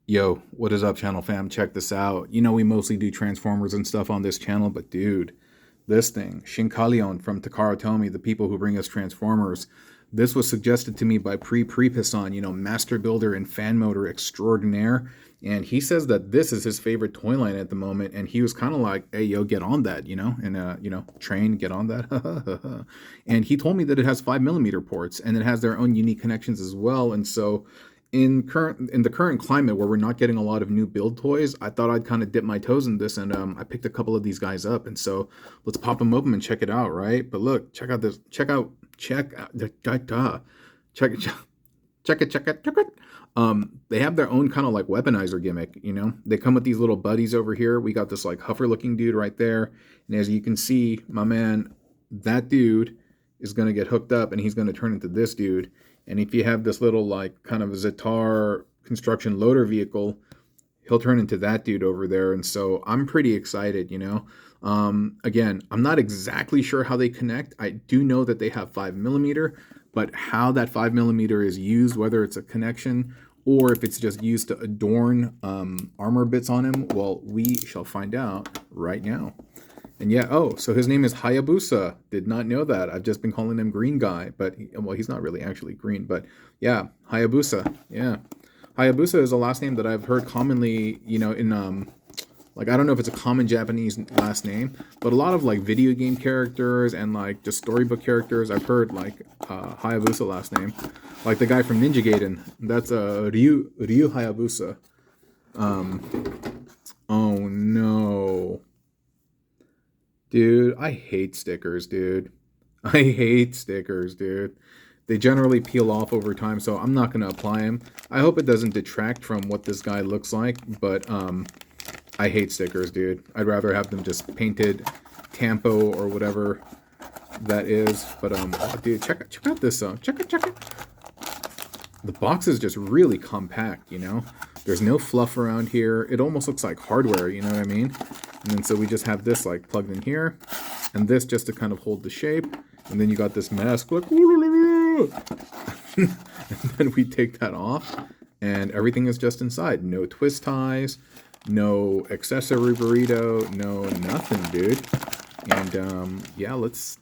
Yo, what is up, channel fam? Check this out. You know, we mostly do Transformers and stuff on this channel, but dude, this thing, Shinkalion from Takara Tomy, the people who bring us Transformers, this was suggested to me by Prepisan, you know, master builder and fan motor extraordinaire. And he says that this is his favorite toy line at the moment. And he was kind of like, hey, yo, get on that, train, get on that. And he told me that it has 5mm ports and it has their own unique connections as well. And so in the current climate where we're not getting a lot of new build toys, I thought I'd kind of dip my toes in this, and I picked a couple of these guys up, and so let's pop them open and check it out, right? But look, check out this, check out, check it, check it. They have their own kind of like weaponizer gimmick, you know. They come with these little buddies over here. We got this like huffer looking dude right there, and as you can see, my man, that dude is gonna get hooked up, and he's gonna turn into this dude. And if you have this little like kind of a Zetar construction loader vehicle, he'll turn into that dude over there. And so I'm pretty excited, you know. Again, I'm not exactly sure how they connect. I do know that they have 5mm, but how that 5mm is used, whether it's a connection or if it's just used to adorn armor bits on him, well, we shall find out right now. And yeah, oh, so his name is Hayabusa. Did not know that. I've just been calling him Green Guy, but he's not really actually green, but yeah, Hayabusa. Yeah. Hayabusa is a last name that I've heard commonly, you know, in like, I don't know if it's a common Japanese last name, but a lot of like video game characters and like just storybook characters, I've heard like Hayabusa last name. Like the guy from Ninja Gaiden. That's Ryu Hayabusa. Oh no. Dude, I hate stickers, dude. I hate stickers, dude. They generally peel off over time, so I'm not going to apply them. I hope it doesn't detract from what this guy looks like, but I hate stickers, dude. I'd rather have them just painted Tampo or whatever that is. But, oh, dude, check out this, check it. The box is just really compact, you know? There's no fluff around here. It almost looks like hardware, you know what I mean? And then so we just have this like plugged in here, and this just to kind of hold the shape. And then you got this mask like, and then we take that off, and everything is just inside. No twist ties, no accessory burrito, no nothing, dude. And yeah, let's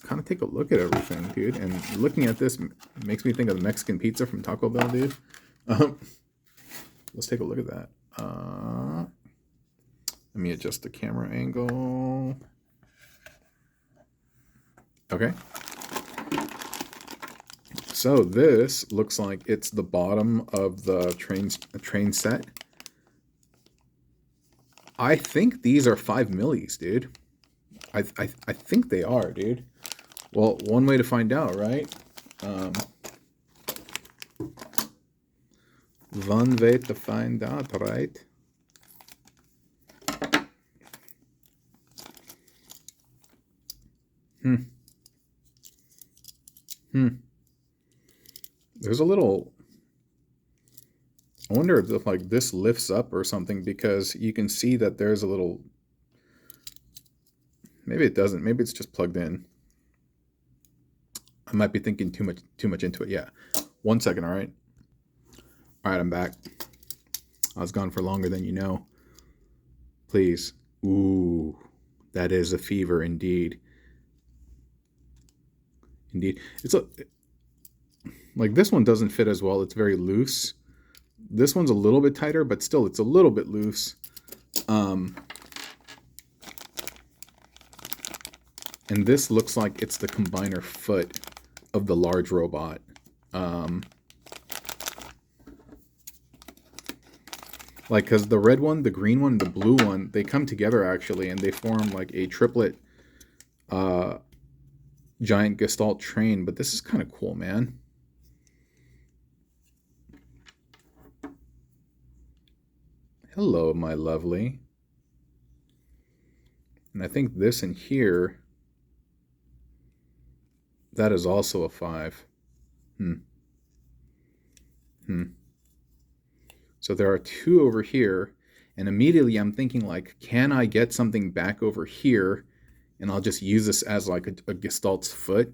kind of take a look at everything, dude. And looking at this makes me think of the Mexican pizza from Taco Bell, dude. Let's take a look at that. Let me adjust the camera angle. Okay. So this looks like it's the bottom of the train set. I think these are 5mm, dude. I think they are, dude. Well, one way to find out, right? One way to find out, right? There's a little, I wonder if like this lifts up or something, because you can see that there's a little, maybe it doesn't, maybe it's just plugged in. I might be thinking too much into it. Yeah. 1 second, all right? All right, I'm back. I was gone for longer than you know. Please. Ooh, that is a fever indeed. Indeed. It's like this one doesn't fit as well. It's very loose. This one's a little bit tighter, but still it's a little bit loose. And this looks like it's the combiner foot of the large robot. Like, because the red one, the green one, the blue one, they come together actually, and they form like a triplet giant Gestalt train. But this is kind of cool, man. Hello, my lovely. And I think this in here, that is also a 5. So there are 2 over here, and immediately I'm thinking like, can I get something back over here, and I'll just use this as like a Gestalt's foot?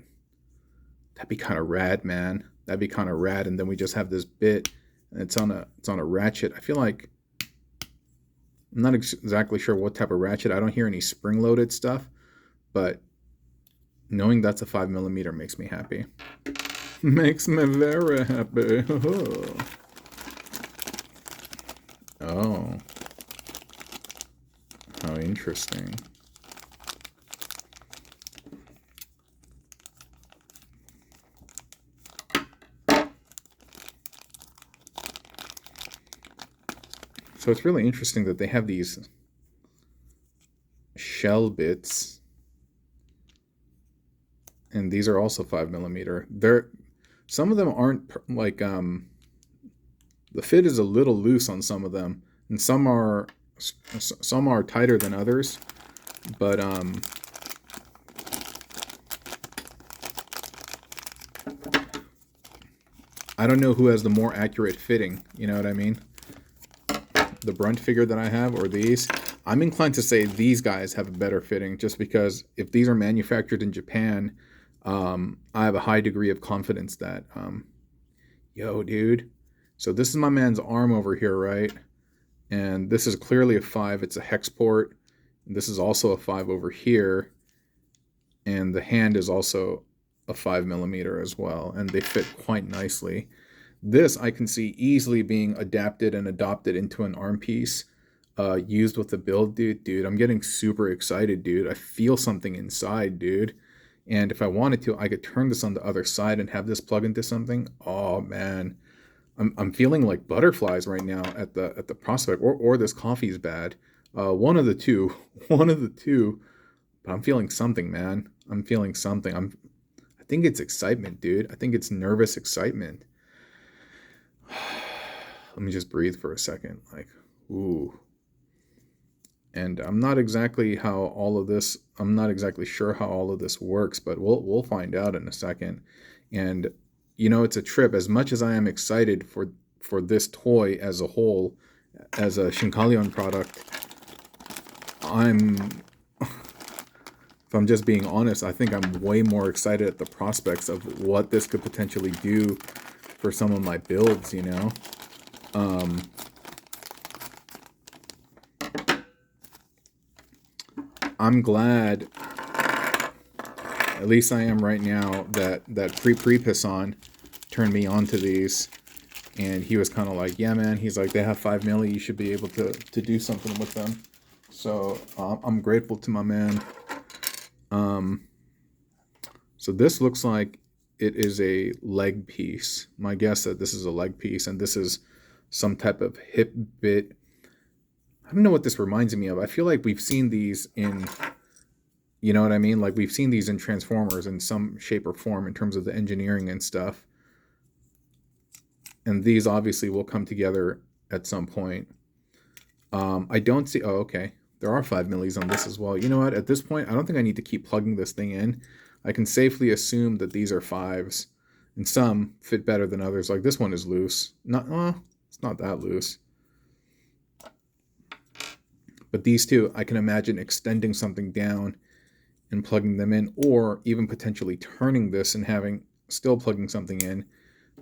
That'd be kind of rad, man. That'd be kind of rad. And then we just have this bit And it's on a ratchet. I feel like I'm not exactly sure what type of ratchet. I don't hear any spring-loaded stuff, but knowing that's a 5mm makes me happy. Makes me very happy. Oh. How interesting. So it's really interesting that they have these shell bits, and these are also 5mm. Some of them aren't like the fit is a little loose on some of them, and some are tighter than others. But I don't know who has the more accurate fitting. You know what I mean? The Brunt figure that I have, or these. I'm inclined to say these guys have a better fitting, just because if these are manufactured in Japan, I have a high degree of confidence that, yo, dude. So this is my man's arm over here, right? And this is clearly a 5. It's a hex port. And this is also a 5 over here. And the hand is also a 5mm as well. And they fit quite nicely. This I can see easily being adapted and adopted into an arm piece, used with the build, dude. I'm getting super excited, dude. I feel something inside, dude. And if I wanted to, I could turn this on the other side and have this plug into something. Oh man, I'm feeling like butterflies right now at the prospect. Or this coffee is bad. One of the two. One of the two. But I'm feeling something, man. I'm feeling something. I think it's excitement, dude. I think it's nervous excitement. Let me just breathe for a second. Like, ooh. And I'm not exactly sure how all of this works, but we'll find out in a second. And you know, it's a trip. As much as I am excited for this toy as a whole, as a Shinkalion product, if I'm just being honest, I think I'm way more excited at the prospects of what this could potentially do for some of my builds, you know? I'm glad, at least I am right now, that Pre-Pisson turned me on to these. And he was kind of like, yeah, man, he's like, they have 5mm, you should be able to do something with them. So I'm grateful to my man. So this looks like it is a leg piece. My guess that this is a leg piece, and this is some type of hip bit. I don't know what this reminds me of. I feel like we've seen these in, you know what I mean? Like we've seen these in Transformers in some shape or form in terms of the engineering and stuff. And these obviously will come together at some point. I don't see, oh, okay. There are 5mm on this as well. You know what? At this point, I don't think I need to keep plugging this thing in. I can safely assume that these are 5s. And some fit better than others. Like this one is loose. It's not that loose. But these two, I can imagine extending something down and plugging them in, or even potentially turning this and still plugging something in.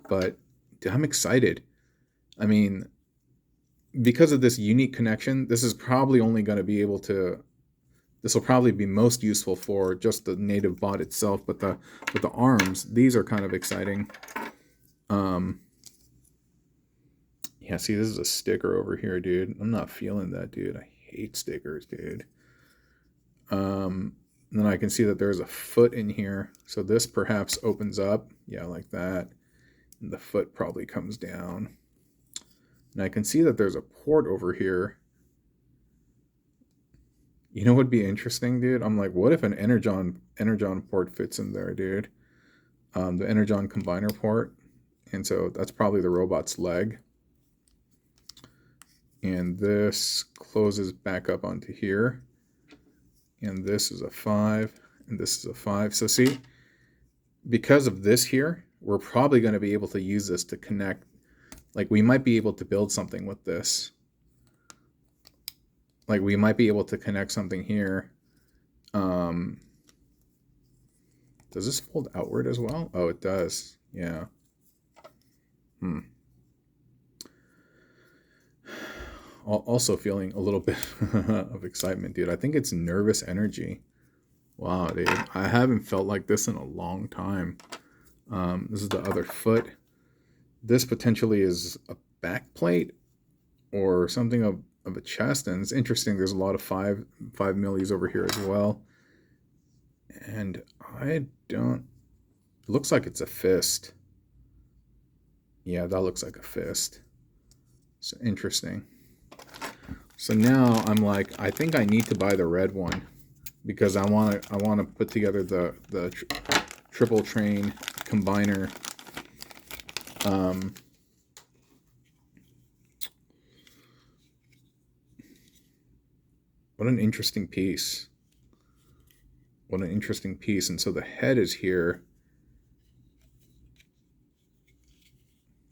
But dude, I'm excited. I mean, because of this unique connection, this is probably only going to be able to, this will probably be most useful for just the native bot itself, but the arms, these are kind of exciting. Yeah, see, this is a sticker over here, dude. I'm not feeling that, dude. I hate stickers, dude. Then I can see that there's a foot in here. So this perhaps opens up. Yeah, like that. And the foot probably comes down. And I can see that there's a port over here. You know what would be interesting, dude? I'm like, what if an Energon port fits in there, dude? The Energon combiner port. And so that's probably the robot's leg. And this closes back up onto here. And this is a 5. And this is a 5. So see, because of this here, we're probably going to be able to use this to connect. Like we might be able to build something with this. Like we might be able to connect something here. Does this fold outward as well? Oh, it does. Yeah. also feeling a little bit of excitement, dude. I think it's nervous energy. Wow, dude. I haven't felt like this in a long time. This is the other foot. This potentially is a back plate or something of a chest. And it's interesting. There's a lot of 5 millis over here as well. And I don't... It looks like it's a fist. Yeah, that looks like a fist. So interesting. So now I'm like, I think I need to buy the red one because I want to put together the triple train combiner. What an interesting piece. What an interesting piece. And so the head is here.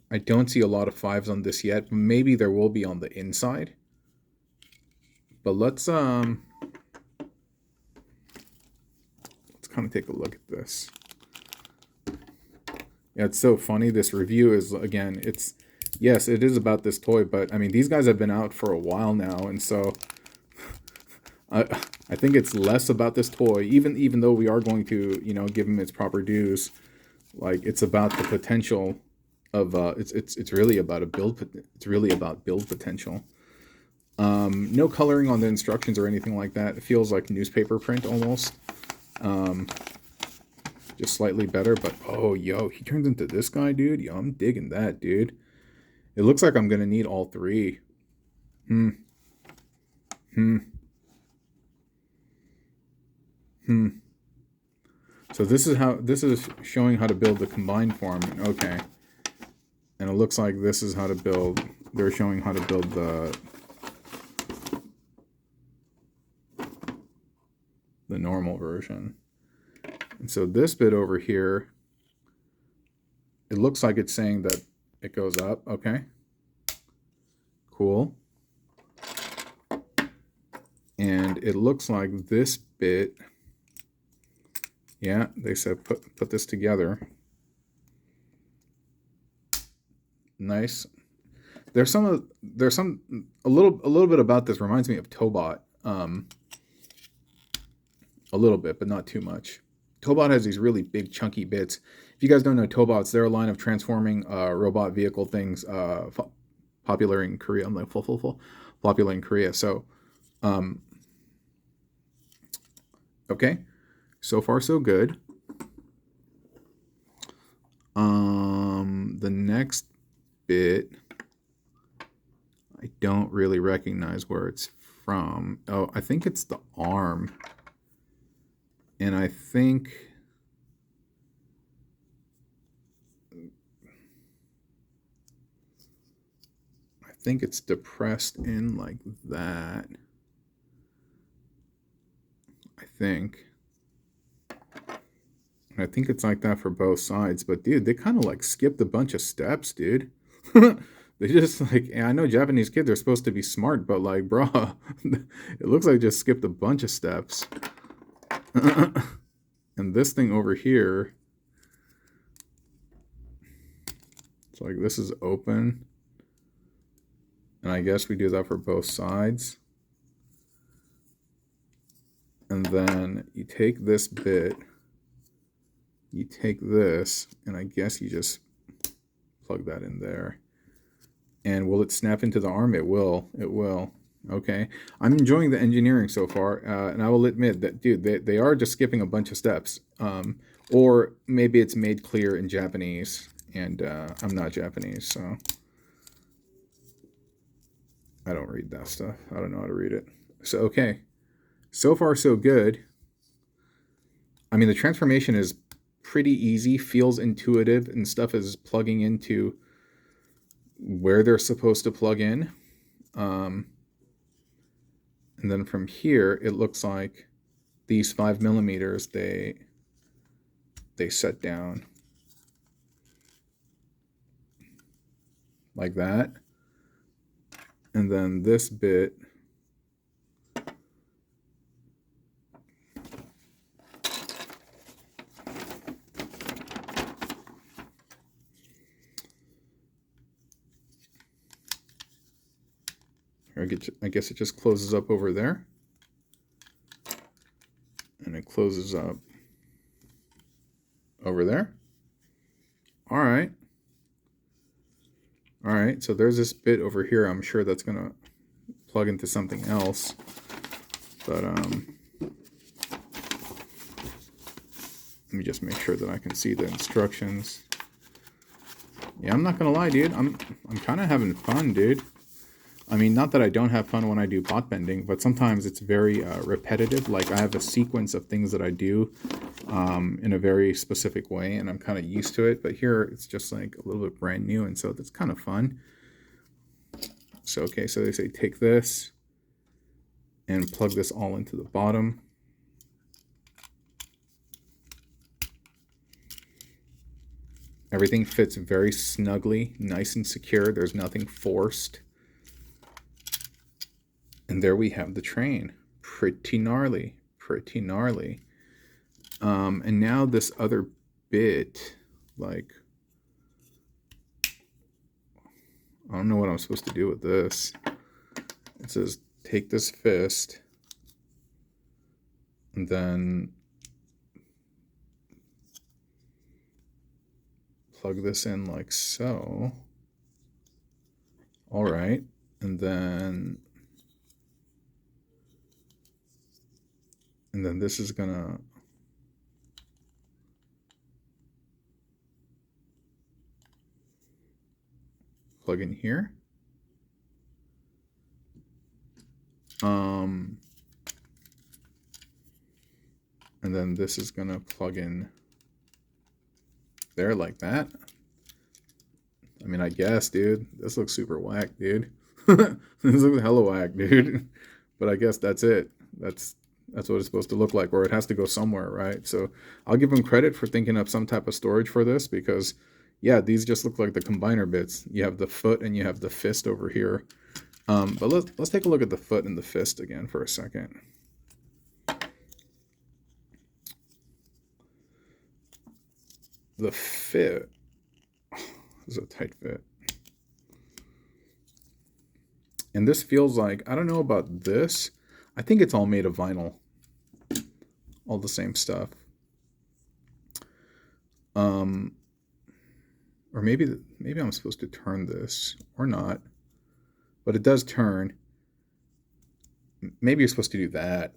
I don't see a lot of 5s on this yet. Maybe there will be on the inside. But let's kind of take a look at this. Yeah, it's so funny. This review is, again, yes, it is about this toy, but I mean, these guys have been out for a while now, and so I think it's less about this toy, even though we are going to, give him its proper dues. Like, it's about the potential of it's really about build potential. No coloring on the instructions or anything like that. It feels like newspaper print almost. Just slightly better, but oh, yo, he turns into this guy, dude. Yo, I'm digging that, dude. It looks like I'm gonna need all 3. So this is showing how to build the combined form. Okay. And it looks like this is how to build. They're showing how to build the normal version. And so this bit over here, it looks like it's saying that it goes up. Okay. Cool. And it looks like this bit, yeah, they said put this together. Nice. There's a little bit about this reminds me of Tobot. A little bit, but not too much. Tobot has these really big chunky bits. If you guys don't know Tobots, they're a line of transforming robot vehicle things popular in Korea. I'm like popular in Korea. So okay. So far so good. The next bit, I don't really recognize where it's from. Oh, I think it's the arm. And I think it's depressed in like that. I think it's like that for both sides. But dude, they kind of like skipped a bunch of steps, dude. They just like, I know Japanese kids are supposed to be smart, but like, bruh, it looks like they just skipped a bunch of steps. And this thing over here, it's like this is open. And I guess we do that for both sides. And then you take this bit, you take this, and I guess you just plug that in there. And will it snap into the arm? It will. It will. Okay. I'm enjoying the engineering so far. And I will admit that, dude, they are just skipping a bunch of steps. Or maybe it's made clear in Japanese. And I'm not Japanese, so I don't read that stuff. I don't know how to read it. So, okay. So far, so good. I mean, the transformation is pretty easy, feels intuitive, and stuff is plugging into where they're supposed to plug in. And then from here, it looks like these 5 millimeters, they set down like that. And then this bit, I guess it just closes up over there. And it closes up over there. All right. All right, so there's this bit over here. I'm sure that's going to plug into something else. But let me just make sure that I can see the instructions. Yeah, I'm not going to lie, dude. I'm kind of having fun, dude. I mean, not that I don't have fun when I do pot bending, but sometimes it's very repetitive. Like, I have a sequence of things that I do in a very specific way, and I'm kind of used to it. But here, it's just like a little bit brand new, and so that's kind of fun. So, okay, so they say take this and plug this all into the bottom. Everything fits very snugly, nice and secure. There's nothing forced. And there we have the train. Pretty gnarly, pretty gnarly. And now this other bit, like, I don't know what I'm supposed to do with this. It says take this fist and then plug this in like so. All right. And then this is gonna plug in here. And then this is gonna plug in there like that. I mean, I guess, dude. This looks super whack, dude. This looks hella whack, dude. But I guess that's it. That's what it's supposed to look like, or it has to go somewhere, right? So I'll give them credit for thinking up some type of storage for this, because yeah, these just look like the combiner bits. You have the foot and you have the fist over here. But let's take a look at the foot and the fist again for a second. The fit is a tight fit. And this feels like, I don't know about this. I think it's all made of vinyl. All the same stuff. Or maybe I'm supposed to turn this or not. But it does turn. Maybe you're supposed to do that.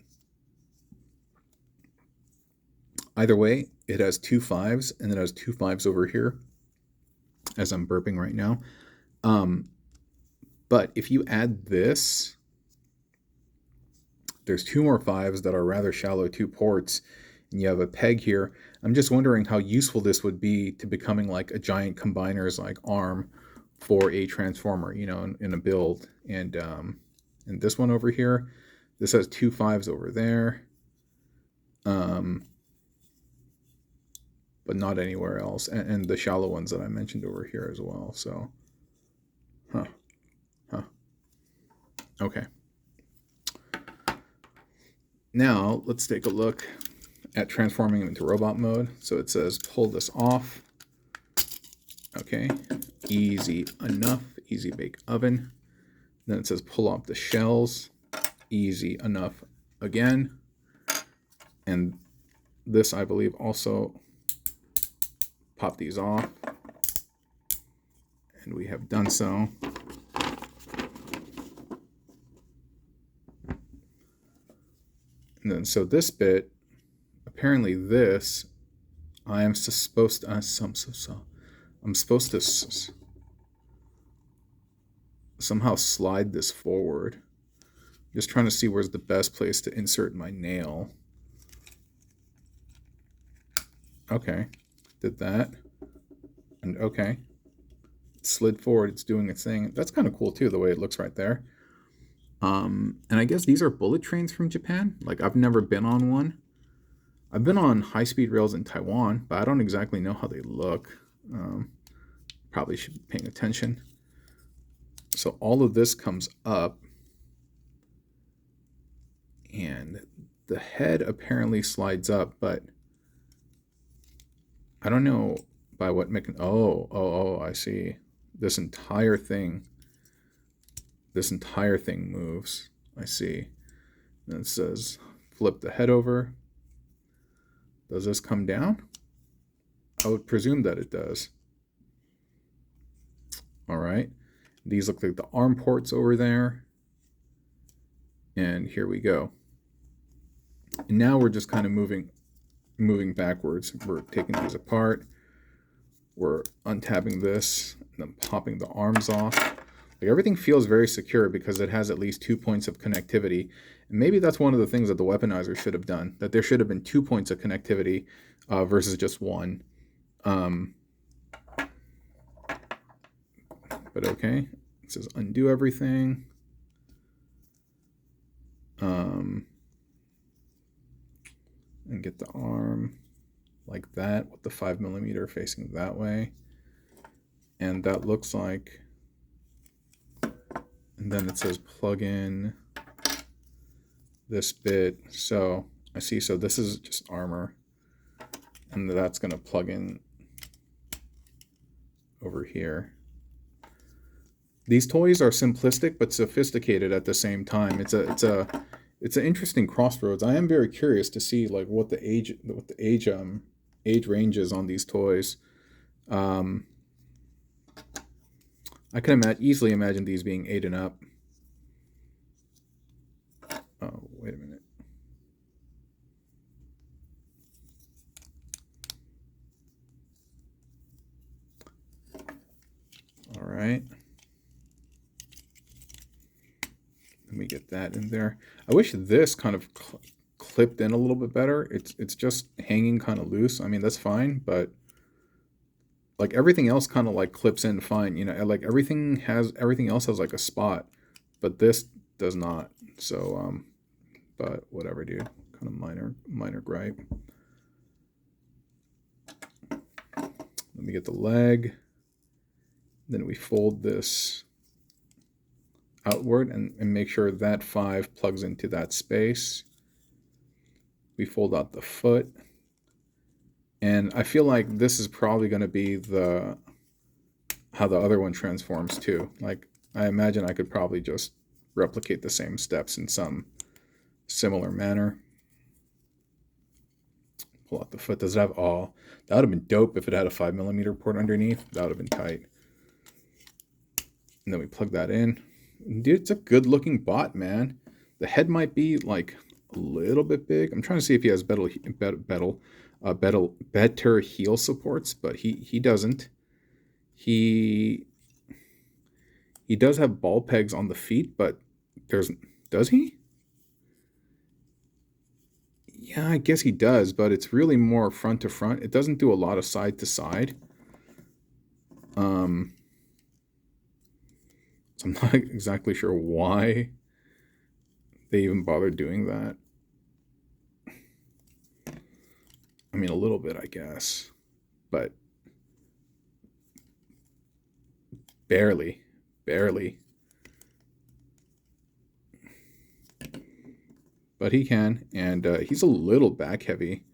Either way, it has 2 5s, and it has 2 5s over here, as I'm burping right now. But if you add this, there's 2 more 5s that are rather shallow 2 ports, and you have a peg here. I'm just wondering how useful this would be to becoming like a giant combiner's like arm for a transformer, you know, in a build. And this one over here, this has 2 5s over there. But not anywhere else, and the shallow ones that I mentioned over here as well. So, okay. Now let's take a look at transforming into robot mode. So it says pull this off. Okay, easy enough, easy bake oven. Then it says pull off the shells. Easy enough again. And this, I believe, also pop these off, and we have done so. And then so this bit, apparently this, I'm supposed to somehow slide this forward. Just trying to see where's the best place to insert my nail. Okay. Did that, and okay, it slid forward. It's doing its thing. That's kind of cool too, the way it looks right there. And I guess these are bullet trains from Japan. Like, I've never been on one. I've been on high-speed rails in Taiwan, but I don't exactly know how they look. Probably should be paying attention. So all of this comes up, and the head apparently slides up, but I don't know by what mechanism. Oh, I see. This entire thing this entire thing moves. I see. And it says flip the head over. Does this come down? I would presume that it does. All right. These look like the arm ports over there. And here we go. And now we're just kind of moving backwards. We're taking these apart. We're untabbing this and then popping the arms off. Like everything feels very secure because it has at least 2 points of connectivity. And maybe that's one of the things that the weaponizer should have done, that there should have been 2 points of connectivity versus just one. But okay, it says undo everything. And get the arm like that with the 5mm facing that way. And that looks like, and then it says plug in this bit. So I see, so this is just armor. And that's gonna plug in over here. These toys are simplistic but sophisticated at the same time. It's an interesting crossroads. I am very curious to see like what the age range is on these toys. I can easily imagine these being 8 and up. Oh, wait a minute. All right. Let me get that in there. I wish this kind of clipped in a little bit better. It's just hanging kind of loose. I mean, that's fine, but like everything else kind of like clips in fine. You know, like everything else has like a spot, but this does not. So, but whatever, dude. Kind of minor gripe. Let me get the leg. Then we fold this outward and make sure that 5 plugs into that space. We fold out the foot. And I feel like this is probably going to be how the other one transforms too. Like, I imagine I could probably just replicate the same steps in some similar manner. Pull out the foot. Does it have all? That would have been dope if it had a 5mm port underneath. That would have been tight. And then we plug that in. Dude, it's a good looking bot, man. The head might be like a little bit big. I'm trying to see if he has better heel supports, but he doesn't. He does have ball pegs on the feet, but does he? Yeah, I guess he does, but it's really more front to front. It doesn't do a lot of side to side. So I'm not exactly sure why they even bothered doing that. I mean, a little bit, I guess, but barely. But he can, and he's a little back heavy.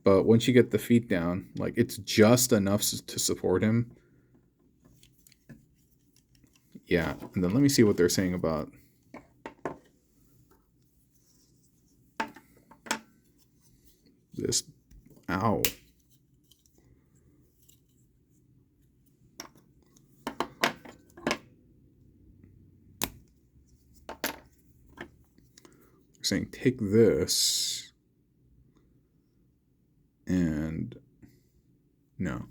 But once you get the feet down, like it's just enough to support him. Yeah, and then let me see what they're saying about this. Ow. They're saying take this and no.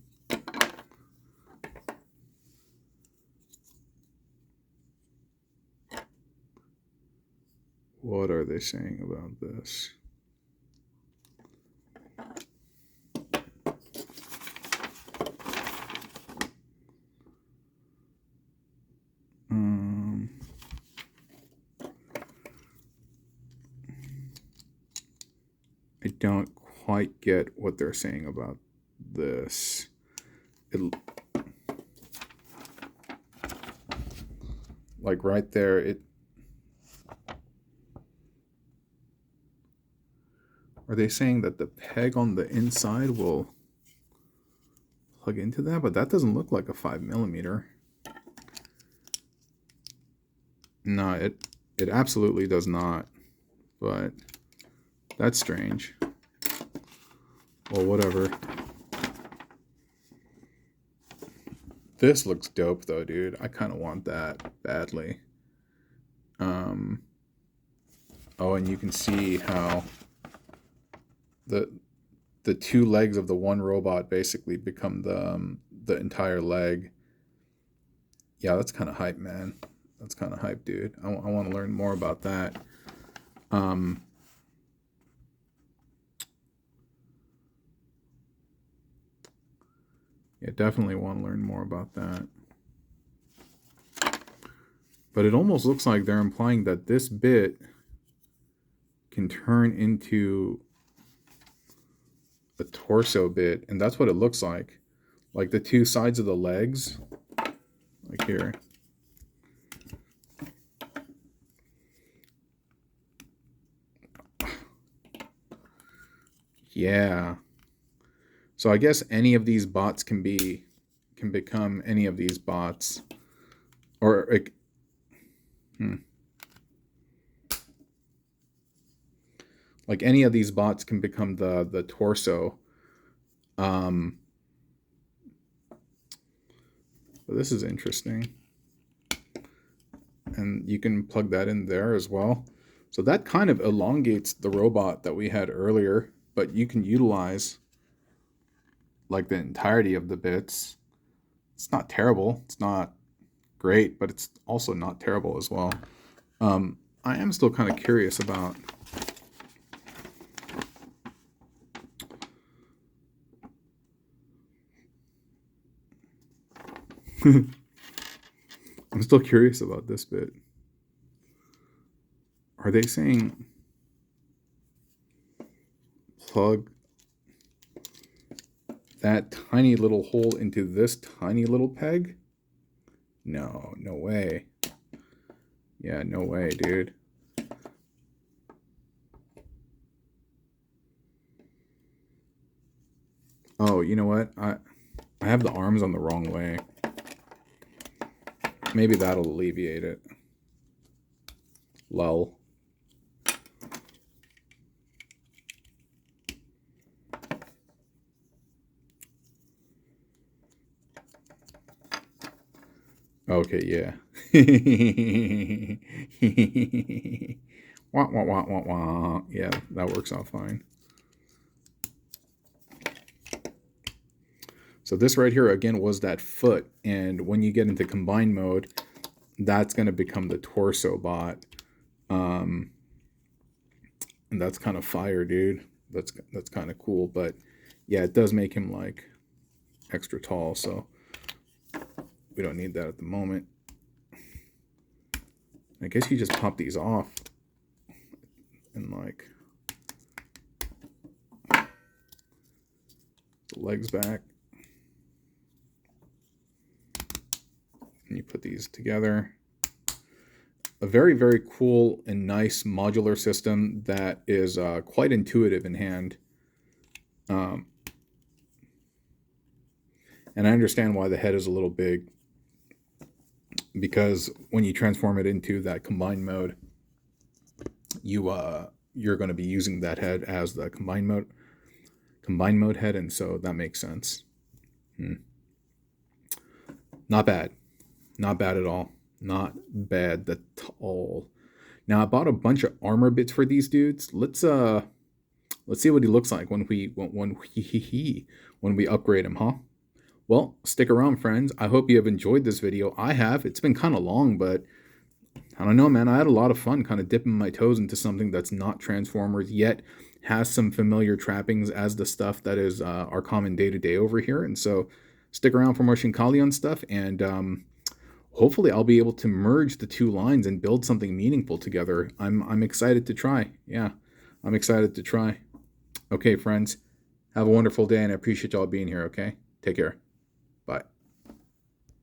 What are they saying about this? I don't quite get what they're saying about this. Like right there, are they saying that the peg on the inside will plug into that? But that doesn't look like a 5mm. No, it absolutely does not. But that's strange. Well, whatever. This looks dope though, dude. I kind of want that badly. Oh, and you can see how the two legs of the one robot basically become the entire leg. Yeah, that's kind of hype, man. That's kind of hype, dude. I want to learn more about that. Yeah, definitely want to learn more about that. But it almost looks like they're implying that this bit can turn into a torso bit, and that's what it looks like. Like the two sides of the legs, like here. Yeah. So I guess any of these bots can become any of these bots, or like, like any of these bots can become the torso. But this is interesting, and you can plug that in there as well. So that kind of elongates the robot that we had earlier, but you can utilize like the entirety of the bits. It's not terrible. It's not great, but it's also not terrible as well. I am still kind of curious about I'm still curious about this bit. Are they saying plug that tiny little hole into this tiny little peg? No, no way. Yeah, no way, dude. Oh, you know what? I have the arms on the wrong way. Maybe that'll alleviate it. Lol. Okay, yeah. Wah, wah, wah, wah, wah. Yeah, that works out fine. So this right here, again, was that foot. And when you get into combine mode, that's going to become the torso bot. And that's kind of fire, dude. That's kind of cool. But yeah, it does make him like extra tall. So we don't need that at the moment. I guess you just pop these off and like the legs back. And you put these together. A very, very cool and nice modular system that is quite intuitive in hand. And I understand why the head is a little big, because when you transform it into that combined mode, you're going to be using that head as the combined mode head, and so that makes sense. Not bad. Not bad at all. Not bad at all. Now I bought a bunch of armor bits for these dudes. Let's see what he looks like when we upgrade him, huh? Well, stick around, friends. I hope you have enjoyed this video. I have. It's been kind of long, but I don't know, man. I had a lot of fun kind of dipping my toes into something that's not Transformers, yet has some familiar trappings as the stuff that is our common day-to-day over here. And so stick around for more Shinkalion stuff, and hopefully I'll be able to merge the two lines and build something meaningful together. I'm excited to try. Yeah, I'm excited to try. Okay, friends. Have a wonderful day, and I appreciate y'all being here, okay? Take care.